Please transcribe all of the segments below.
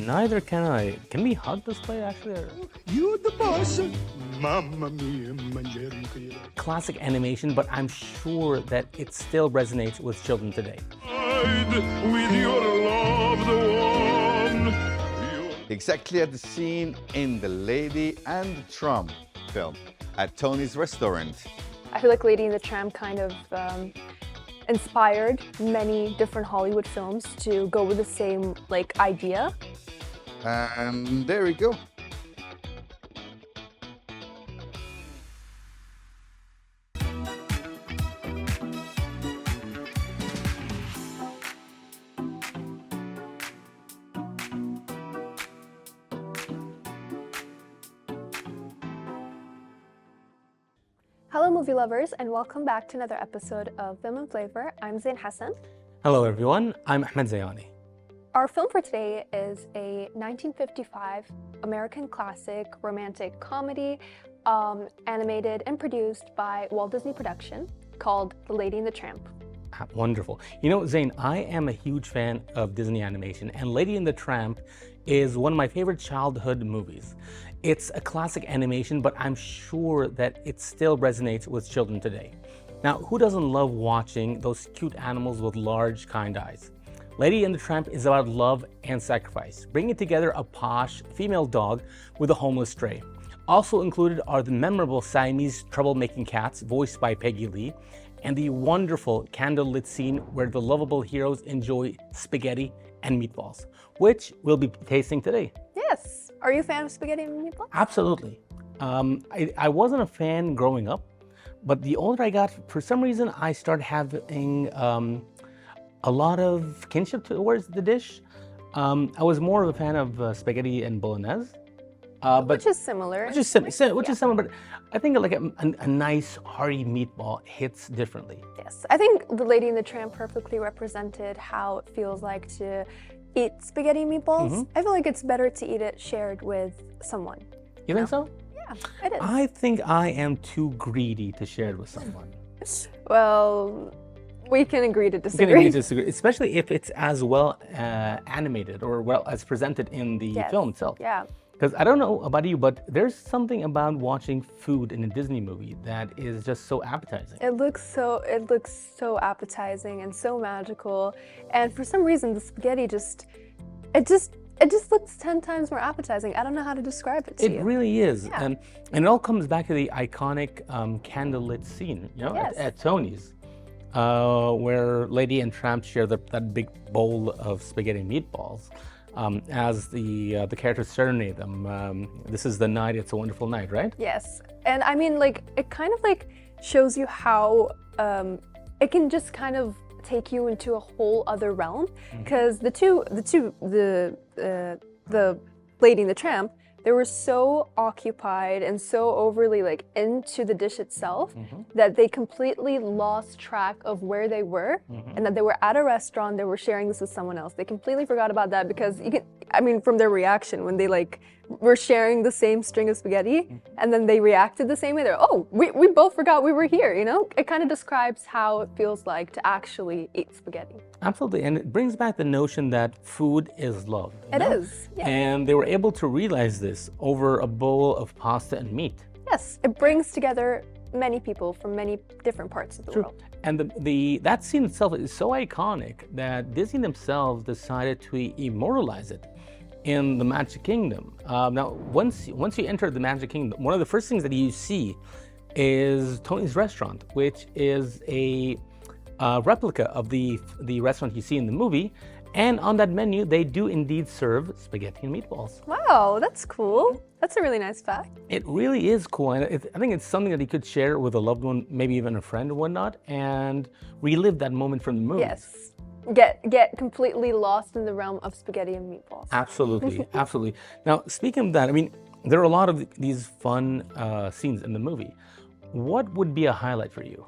Neither can I. Can we hug this play actually? You're the boss. Mamma mia, mangiare qui. Classic animation, but I'm sure that it still resonates with children today. With your loved one. Exactly at the scene in The Lady and the Tramp film at Tony's restaurant. I feel like Lady and the Tramp kind of inspired many different Hollywood films to go with the same idea. And there we go. Hello movie lovers and welcome back to another episode of Film and Flavor. I'm Zain Hasan. Hello everyone, I'm Ahmed Zayani. Our film for today is a 1955 American classic romantic comedy animated and produced by Walt Disney Production called The Lady and the Tramp. Wonderful. You know, Zain, I am a huge fan of Disney animation, and Lady and the Tramp is one of my favorite childhood movies. It's a classic animation, but I'm sure that it still resonates with children today. Now, who doesn't love watching those cute animals with large, kind eyes? Lady and the Tramp is about love and sacrifice, bringing together a posh female dog with a homeless stray. Also included are the memorable Siamese troublemaking cats, voiced by Peggy Lee, and the wonderful candlelit scene where the lovable heroes enjoy spaghetti and meatballs, which we'll be tasting today. Yes. Are you a fan of spaghetti and meatballs? Absolutely. I wasn't a fan growing up, but the older I got, for some reason, I started having a lot of kinship towards the dish. I was more of a fan of spaghetti and bolognese. Which is similar. Which is similar, but I think like a nice hearty meatball hits differently. Yes, I think The Lady and the Tramp perfectly represented how it feels like to eat spaghetti and meatballs. I feel like it's better to eat it shared with someone. You think so? Yeah, it is. I think I am too greedy to share it with someone. Well, we can agree to We disagree. can agree to disagree, especially if it's as well animated or well as presented in the film itself. Yeah. Because I don't know about you, but there's something about watching food in a Disney movie that is just so appetizing. It looks so appetizing and so magical, and for some reason the spaghetti just looks 10 times more appetizing. I don't know how to describe it to you. It really is, Yeah. and it all comes back to the iconic candlelit scene, you know, Yes. at Tony's, where Lady and Tramp share that big bowl of spaghetti and meatballs. As the characters serenade them. This is the night, it's a wonderful night, right? Yes, and I mean, it kind of shows you how it can just kind of take you into a whole other realm. Because the Lady and the Tramp, they were so occupied and so overly into the dish itself that they completely lost track of where they were and that they were at a restaurant, they were sharing this with someone else. They completely forgot about that because from their reaction when they were sharing the same string of spaghetti and then they reacted the same way. They're, oh, we both forgot we were here, you know? It kind of describes how it feels like to actually eat spaghetti. Absolutely, and it brings back the notion that food is love. It is, yeah. And they were able to realize this over a bowl of pasta and meat. Yes, it brings together many people from many different parts of the world. And that scene itself is so iconic that Disney themselves decided to immortalize it in the Magic Kingdom. Now, once you enter the Magic Kingdom, one of the first things that you see is Tony's restaurant, which is a replica of the restaurant you see in the movie. And on that menu, they do indeed serve spaghetti and meatballs. Wow, that's cool. That's a really nice fact. It really is cool, and I think it's something that you could share with a loved one, maybe even a friend or whatnot, and relive that moment from the movie. Yes. Get completely lost in the realm of spaghetti and meatballs. Absolutely, absolutely. Now, speaking of that, I mean, there are a lot of these fun scenes in the movie. What would be a highlight for you?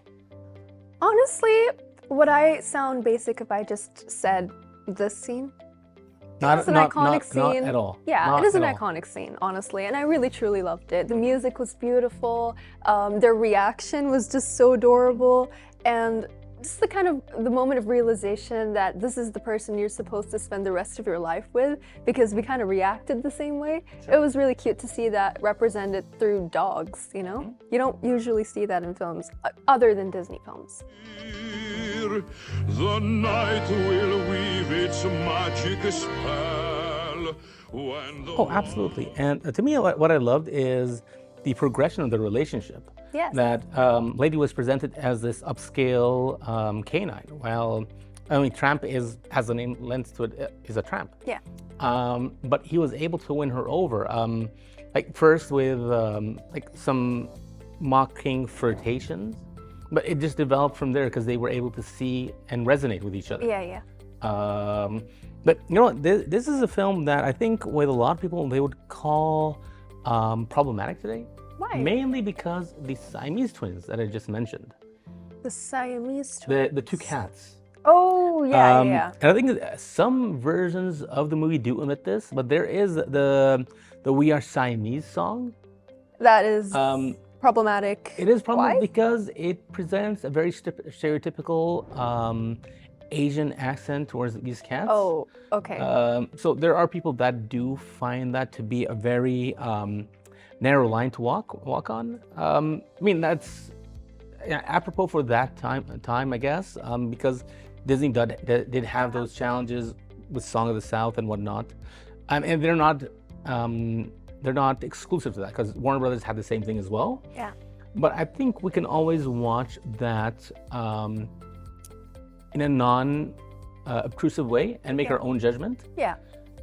Honestly, would I sound basic if I just said this scene? It's an iconic scene. Not at all. Yeah, Not it is an at all. iconic scene, honestly, and I really truly loved it. The music was beautiful. Their reaction was just so adorable, and just the kind of the moment of realization that this is the person you're supposed to spend the rest of your life with, because we kind of reacted the same way. It was really cute to see that represented through dogs, you know? You don't usually see that in films other than Disney films. The night will weave its magic spell. Oh, absolutely. And to me, what I loved is the progression of the relationship. Yes. That lady was presented as this upscale canine, while tramp is, as the name lends to it, is a tramp. Yeah. But he was able to win her over. Like first with like some mocking flirtations, but it just developed from there because they were able to see and resonate with each other. Yeah, yeah. But you know what? This is a film that I think with a lot of people they would call problematic today. Why? Mainly because the Siamese twins that I just mentioned. The Siamese twins. The two cats. Oh, yeah, yeah. And I think that some versions of the movie do omit this, but there is the "We Are Siamese" song. That is problematic. It is problematic Why? because it presents a very stereotypical Asian accent towards these cats. Oh, okay. So there are people that do find that to be a very narrow line to walk on. I mean, that's apropos for that time, I guess, because Disney did have those challenges with Song of the South and whatnot, and they're not exclusive to that because Warner Brothers had the same thing as well. Yeah. But I think we can always watch that in a non-obtrusive way and make our own judgment. Yeah.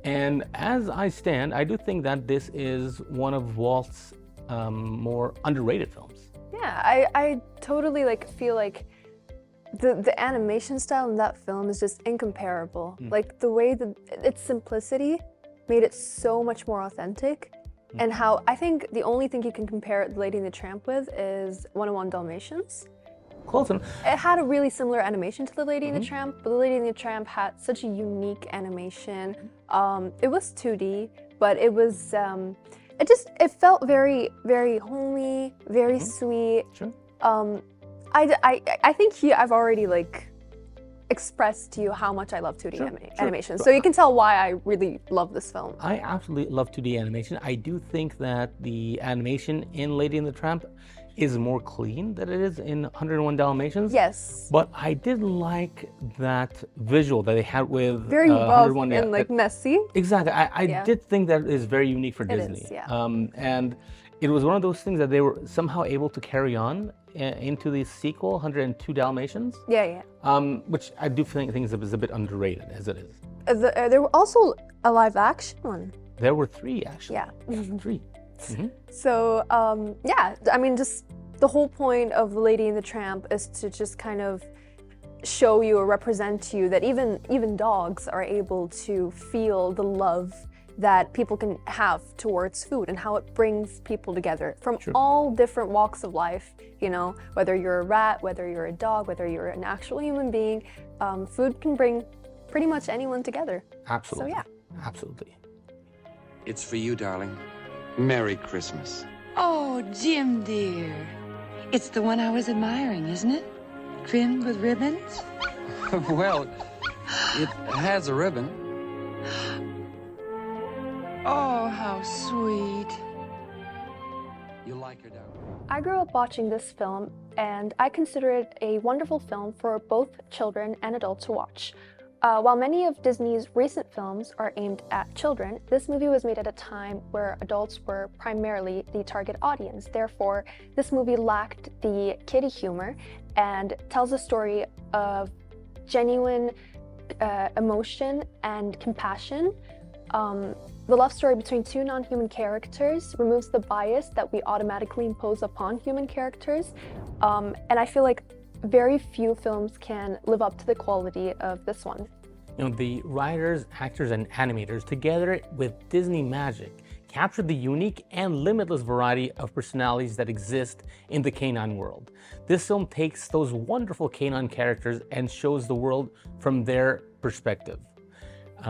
And as I stand, I do think that this is one of Walt's more underrated films. Yeah, I totally feel like the animation style in that film is just incomparable. Like the way that its simplicity made it so much more authentic. And how I think the only thing you can compare The Lady and the Tramp with is 101 Dalmatians. Close enough. It had a really similar animation to The Lady and the Tramp, but The Lady and the Tramp had such a unique animation. It was 2D, but it was it felt very, very homey, very sweet. Sure. I think I've already expressed to you how much I love 2D animation, so you can tell why I really love this film. I absolutely love 2D animation. I do think that the animation in Lady and the Tramp is more clean than it is in 101 Dalmatians. Yes. But I did like that visual that they had with Very rough 101. and messy. Exactly. I did think that is very unique for Disney. Is, yeah. And it was one of those things that they were somehow able to carry on into the sequel, 102 Dalmatians. Yeah, yeah. Which I do think is a bit underrated as it is. There were also a live action one. There were 3 actually. Yeah. 3. So, yeah, I mean, just the whole point of The Lady and the Tramp is to just kind of show you or represent to you that even dogs are able to feel the love that people can have towards food and how it brings people together from all different walks of life, you know, whether you're a rat, whether you're a dog, whether you're an actual human being, food can bring pretty much anyone together. Absolutely. So, yeah. Absolutely. It's for you, darling. Merry Christmas. Oh, Jim, dear. It's the one I was admiring, isn't it? Trimmed with ribbons? Well, it has a ribbon. Oh, how sweet. You like her, darling? I grew up watching this film, and I consider it a wonderful film for both children and adults to watch. While many of Disney's recent films are aimed at children, this movie was made at a time where adults were primarily the target audience. Therefore, this movie lacked the kiddie humor and tells a story of genuine emotion and compassion. The love story between 2 non-human characters removes the bias that we automatically impose upon human characters, and I feel like very few films can live up to the quality of this one. You know, the writers, actors, and animators, together with Disney magic, captured the unique and limitless variety of personalities that exist in the canine world. This film takes those wonderful canine characters and shows the world from their perspective.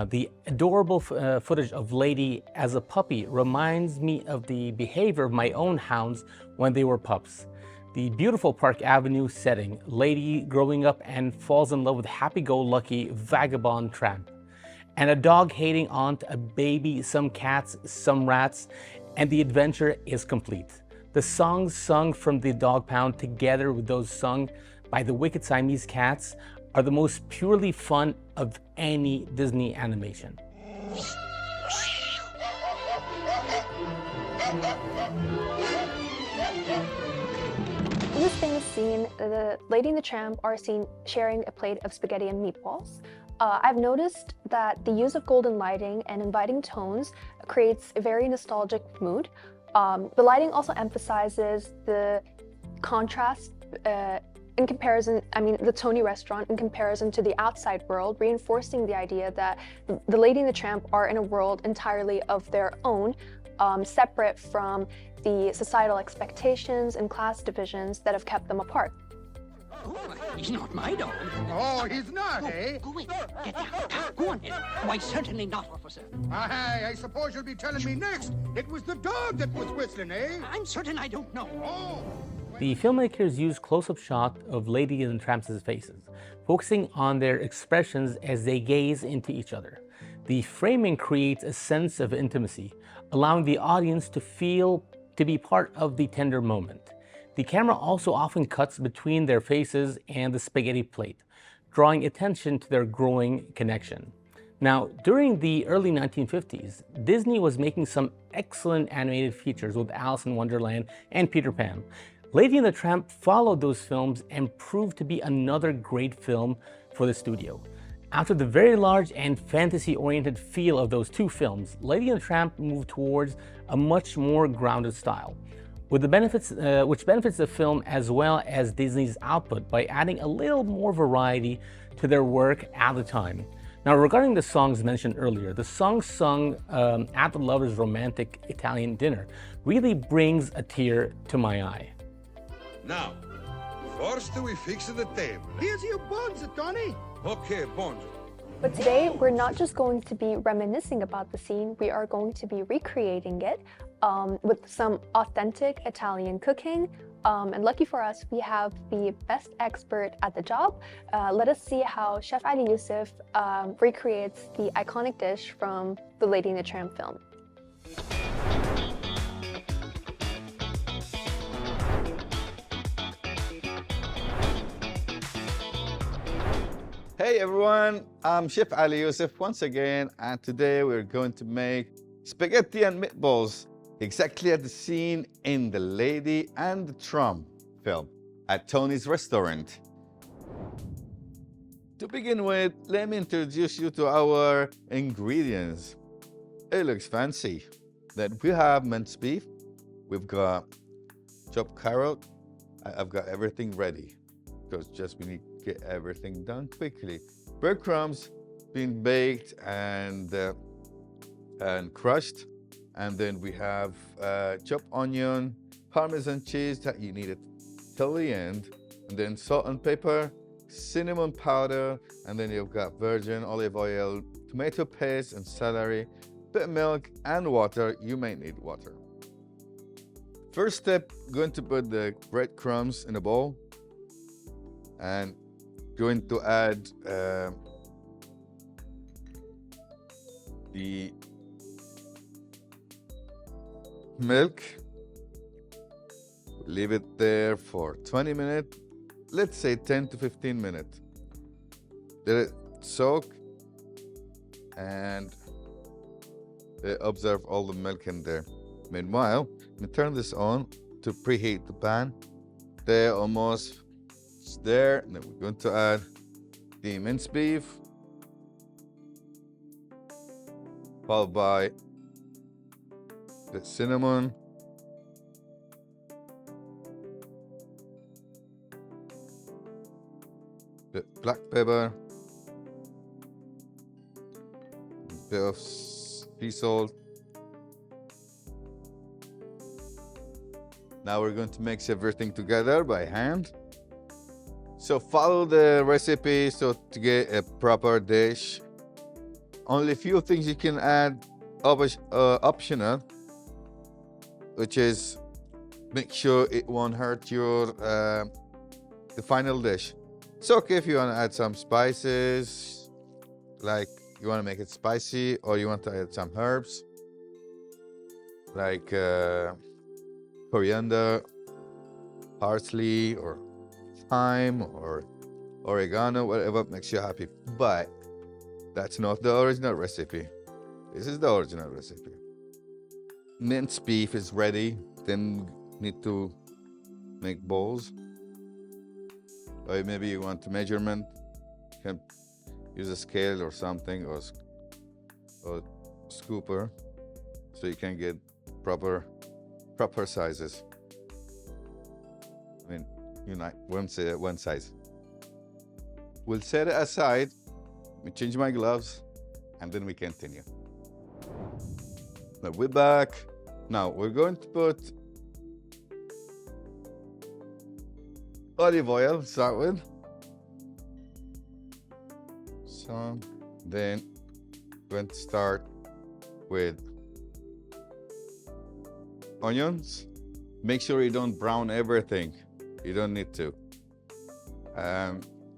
The adorable footage of Lady as a puppy reminds me of the behavior of my own hounds when they were pups. The beautiful Park Avenue setting, lady growing up and falls in love with happy-go-lucky vagabond tramp. And a dog-hating aunt, a baby, some cats, some rats, and the adventure is complete. The songs sung from the dog pound together with those sung by the wicked Siamese cats are the most purely fun of any Disney animation. In this famous scene, the Lady and the Tramp are seen sharing a plate of spaghetti and meatballs. I've noticed that the use of golden lighting and inviting tones creates a very nostalgic mood. The lighting also emphasizes the contrast in comparison, the Tony restaurant in comparison to the outside world, reinforcing the idea that the Lady and the Tramp are in a world entirely of their own, separate from the societal expectations and class divisions that have kept them apart. He's not my dog. Oh, he's not, eh? Go in. Get down. Go on, then. Why, certainly not, officer. I suppose you'll be telling me next it was the dog that was whistling, eh? I'm certain I don't know. Oh. The filmmakers used close-up shot of Lady and the Tramp's faces, focusing on their expressions as they gaze into each other. The framing creates a sense of intimacy, allowing the audience to feel to be part of the tender moment. The camera also often cuts between their faces and the spaghetti plate, drawing attention to their growing connection. Now, during the early 1950s, Disney was making some excellent animated features with Alice in Wonderland and Peter Pan. Lady and the Tramp followed those films and proved to be another great film for the studio. After the very large and fantasy-oriented feel of those two films, Lady and the Tramp moved towards a much more grounded style, with the benefits, which benefits the film as well as Disney's output by adding a little more variety to their work at the time. Now, regarding the songs mentioned earlier, the song sung at the lovers' romantic Italian dinner really brings a tear to my eye. Now, first we fix the table. Here's your buns, Tony. Okay, buns. But today, we're not just going to be reminiscing about the scene, we are going to be recreating it with some authentic Italian cooking. And lucky for us, we have the best expert at the job. Let us see how Chef Ali Yosif recreates the iconic dish from the Lady and the Tramp film. Hey everyone, I'm Chef Ali Yosif once again, and today we're going to make spaghetti and meatballs exactly at the scene in The Lady and the Tramp film at Tony's restaurant. To begin with, let me introduce you to our ingredients. It looks fancy. Then we have minced beef, we've got chopped carrot. I've got everything ready because just we need to get everything done quickly. Breadcrumbs being baked and crushed. And then we have chopped onion, Parmesan cheese that you need it till the end, and then salt and pepper, cinnamon powder, and then you've got virgin olive oil, tomato paste, and celery, bit of milk, and water. You may need water. First step, going to put the breadcrumbs in a bowl, and going to add the milk. Leave it there for 20 minutes, let's say 10 to 15 minutes. Let it soak and observe all the milk in there. Meanwhile, let me turn this on to preheat the pan. They're almost there. Then we're going to add the minced beef, followed by the cinnamon, the black pepper, a bit of sea salt. Now we're going to mix everything together by hand. So follow the recipe to get a proper dish. Only a few things you can add optional, which is make sure it won't hurt your the final dish. It's okay if you want to add some spices, like you want to make it spicy, or you want to add some herbs, like coriander, parsley, or thyme, or oregano, whatever makes you happy. But that's not the original recipe. This is the original recipe. Minced beef is ready. Then need to make balls. Or maybe you want measurement. You can use a scale or something, or scooper, so you can get proper sizes. I mean, one size. We'll set it aside. Let me change my gloves, and then we continue. Now we're back. Now we're going to put olive oil to start with. So then we're going to start with onions. Make sure you don't brown everything. You don't need to.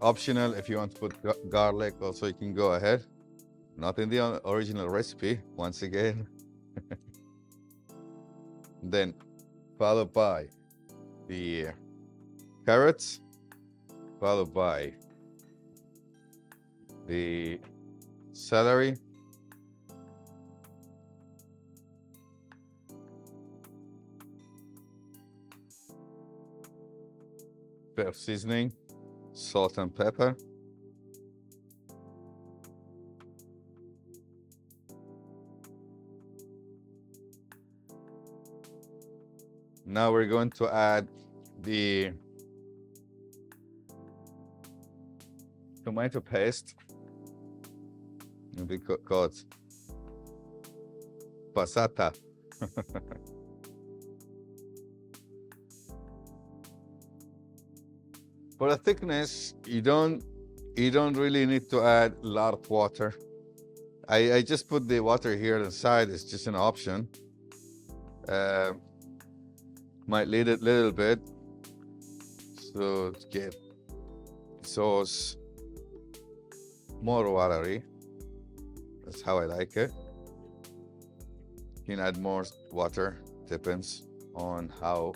Optional, if you want to put garlic, also you can go ahead. Not in the original recipe, once again. Then followed by the carrots, followed by the celery, bit of seasoning, salt and pepper, now we're going to add the tomato paste. We call it passata. For the thickness, you don't really need to add a lot of water. I just put the water here on the side. It's just an option. Might lead it a little bit, so to get sauce more watery. That's how I like it. You can add more water, depends on how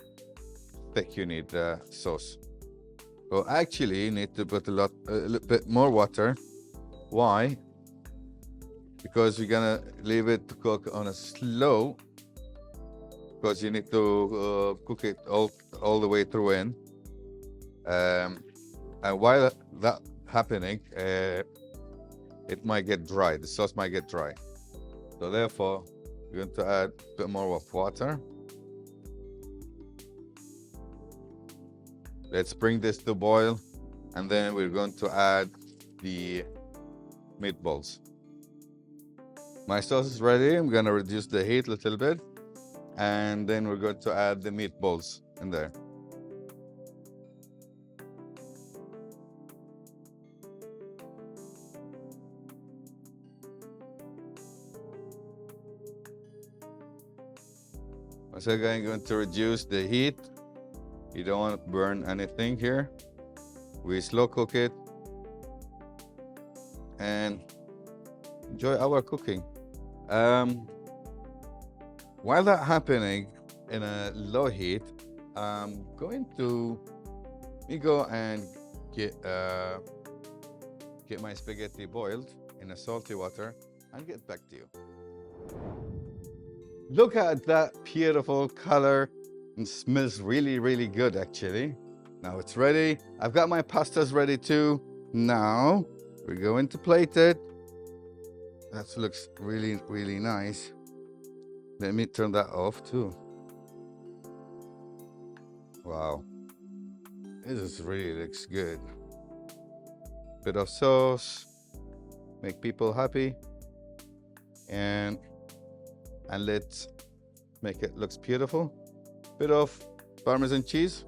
thick you need the sauce. Well, actually, you need to put a little bit more water. Why? Because we're gonna leave it to cook on a slow, because you need to cook it all the way through in. And while that happening, it might get dry. The sauce might get dry. So therefore, we're going to add a bit more of water. Let's bring this to boil, and then we're going to add the meatballs. My sauce is ready. I'm gonna reduce the heat a little bit, and then we're going to add the meatballs in there. Once again, I'm going to reduce the heat. You don't want to burn anything here. We slow cook it and enjoy our cooking. While that's happening in a low heat, I'm going to go and get my spaghetti boiled in a salty water and get back to you. Look at that beautiful color. It smells really, really good actually. Now it's ready. I've got my pastas ready too. Now we're going to plate it. That looks really, really nice. Let me turn that off too. Wow. This really looks good. Bit of sauce. Make people happy. And let's make it looks beautiful. Bit of Parmesan cheese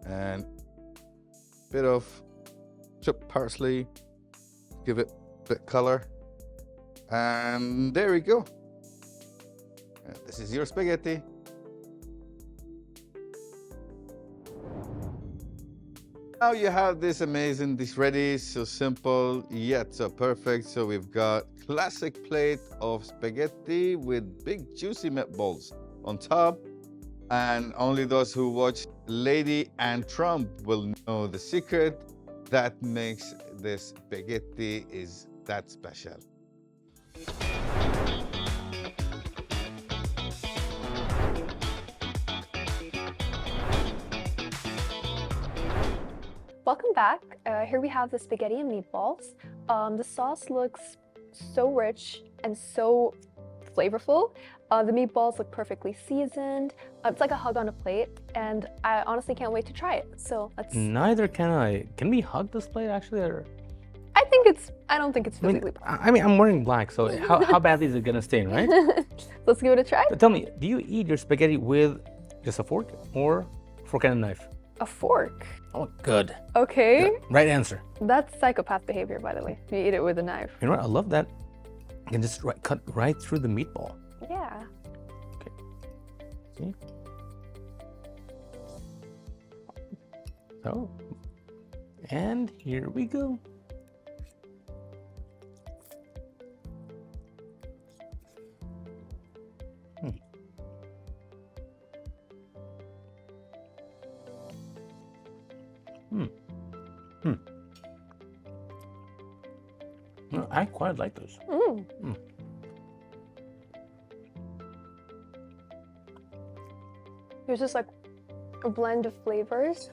and bit of chopped parsley, give it a bit color, and there we go. This is your spaghetti. Now you have this amazing dish ready, so simple yet so perfect. So we've got classic plate of spaghetti with big juicy meatballs on top. And only those who watch Lady and Trump will know the secret that makes this spaghetti is that special. Welcome back. Here we have the spaghetti and meatballs. The sauce looks so rich and so flavorful. The meatballs look perfectly seasoned. It's like a hug on a plate, and I honestly can't wait to try it. So let's. Neither can I. Can we hug this plate actually? Or... I don't think it's physically possible. I mean, I'm wearing black, so how badly is it gonna stain, right? Let's give it a try. But tell me, do you eat your spaghetti with just a fork or fork and a knife? A fork. Oh, good. Okay. Good. Right answer. That's psychopath behavior, by the way. You eat it with a knife. You know what? I love that. You can just cut right through the meatball. Yeah. Okay. See? So, and here we go. No, I quite like this. There's just like a blend of flavors,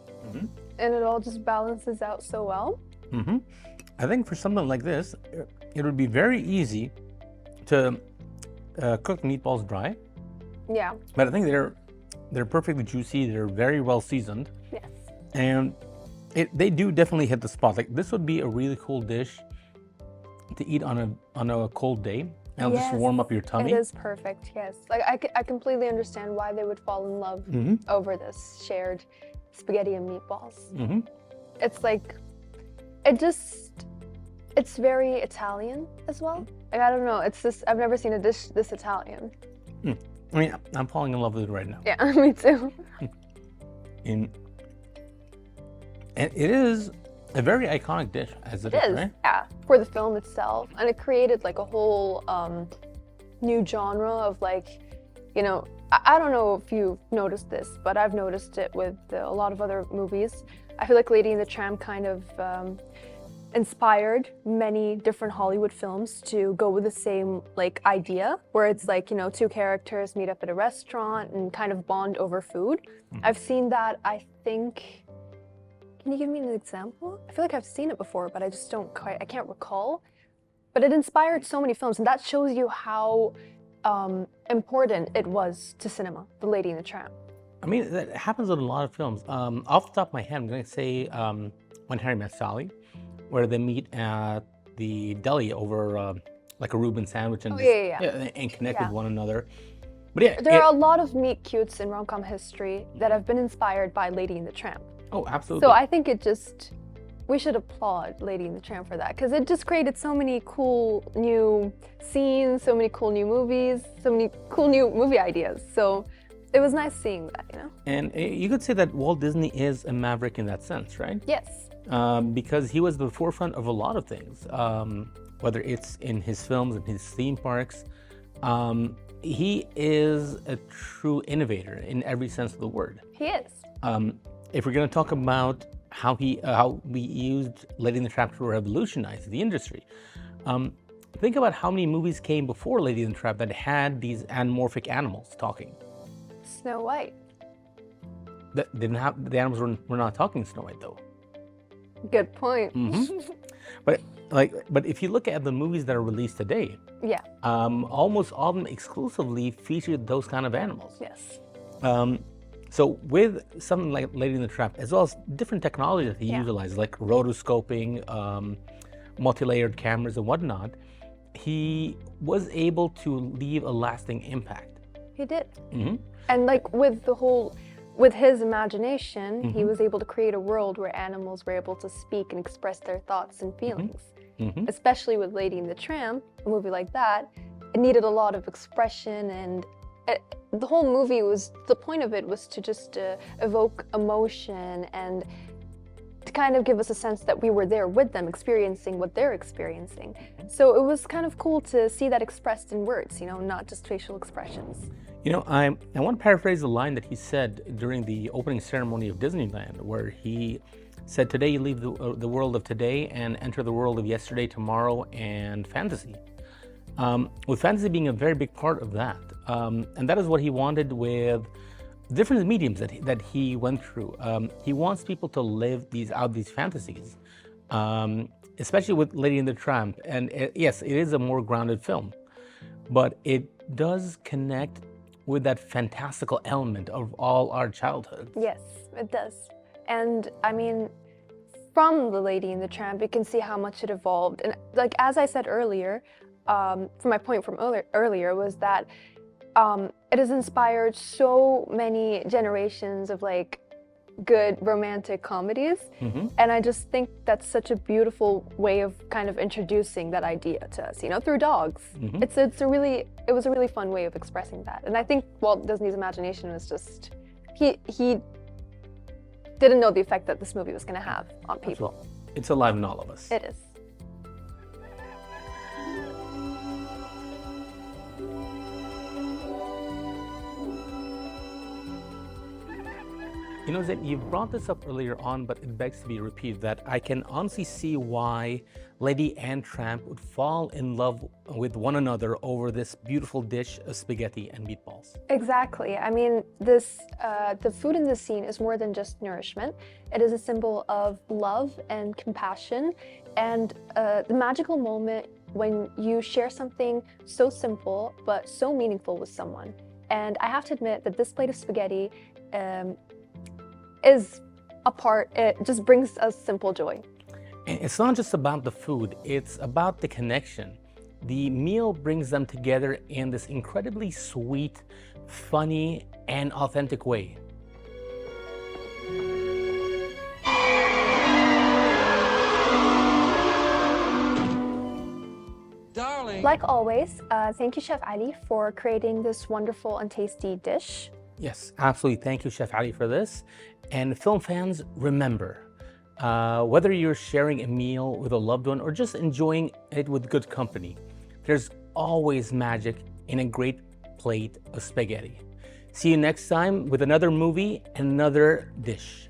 and it all just balances out so well. I think for something like this, it would be very easy to cook meatballs dry. Yeah. But I think they're perfectly juicy. They're very well seasoned. Yes. And they do definitely hit the spot. Like this would be a really cool dish to eat on a cold day. And it'll just warm up your tummy. It is perfect, yes. Like I completely understand why they would fall in love over this shared spaghetti and meatballs. It's like, it's very Italian as well. Like, I don't know, it's just, I've never seen a dish this Italian. I mean, I'm falling in love with it right now. Yeah, me too. And it is a very iconic dish, as it is, right? Yeah, for the film itself. And it created like a whole new genre of like, you know, I don't know if you've noticed this, but I've noticed it with a lot of other movies. I feel like Lady and the Tramp kind of inspired many different Hollywood films to go with the same like idea, where it's like, you know, two characters meet up at a restaurant and kind of bond over food. I've seen that, I think. Can you give me an example? I feel like I've seen it before, but I just I can't recall. But it inspired so many films, and that shows you how important it was to cinema, The Lady and the Tramp. I mean, that happens in a lot of films. Off the top of my head, I'm going to say When Harry Met Sally, where they meet at the deli over like a Reuben sandwich and, and connect with one another. But yeah, there are a lot of meet cutes in rom-com history that have been inspired by Lady and the Tramp. Oh, absolutely. So I think we should applaud Lady and the Tramp for that, because it just created so many cool new scenes, so many cool new movies, so many cool new movie ideas. So it was nice seeing that, you know? And you could say that Walt Disney is a maverick in that sense, right? Yes. Because he was the forefront of a lot of things, whether it's in his films and his theme parks. He is a true innovator in every sense of the word. He is. If we're going to talk about how we used Lady and the Tramp to revolutionize the industry, think about how many movies came before Lady and the Tramp that had these anamorphic animals talking. Snow White. That didn't have the animals were not talking Snow White though. Good point. But if you look at the movies that are released today, almost all of them exclusively featured those kind of animals. Yes. So with something like Lady and the Tramp, as well as different technology that he utilized, like rotoscoping, multi-layered cameras and whatnot, he was able to leave a lasting impact. He did. And like with his imagination, he was able to create a world where animals were able to speak and express their thoughts and feelings. Especially with Lady and the Tramp, a movie like that, it needed a lot of expression, and the whole movie the point of it was to just evoke emotion and to kind of give us a sense that we were there with them, experiencing what they're experiencing. So it was kind of cool to see that expressed in words, not just facial expressions. I want to paraphrase the line that he said during the opening ceremony of Disneyland, where he said, "Today you leave the world of today and enter the world of yesterday, tomorrow, and fantasy." With fantasy being a very big part of that. And that is what he wanted with different mediums that he went through. He wants people to live these fantasies, especially with Lady and the Tramp. And yes, it is a more grounded film, but it does connect with that fantastical element of all our childhood. Yes, it does. And I mean, from The Lady and the Tramp, you can see how much it evolved. And like, as I said earlier, from my point from earlier was that it has inspired so many generations of like good romantic comedies. And I just think that's such a beautiful way of kind of introducing that idea to us, through dogs. It was a really fun way of expressing that. And I think Walt Disney's imagination was just, he didn't know the effect that this movie was going to have on people. It's alive in all of us. It is. Zain, you brought this up earlier on, but it begs to be repeated, that I can honestly see why Lady and Tramp would fall in love with one another over this beautiful dish of spaghetti and meatballs. Exactly. I mean, the food in this scene is more than just nourishment. It is a symbol of love and compassion, and the magical moment when you share something so simple but so meaningful with someone. And I have to admit that this plate of spaghetti it just brings us simple joy. And it's not just about the food, it's about the connection. The meal brings them together in this incredibly sweet, funny, and authentic way. Darling. Like always, thank you, Chef Ali, for creating this wonderful and tasty dish. Yes, absolutely. Thank you, Chef Ali, for this. And film fans, remember, whether you're sharing a meal with a loved one or just enjoying it with good company, there's always magic in a great plate of spaghetti. See you next time with another movie and another dish.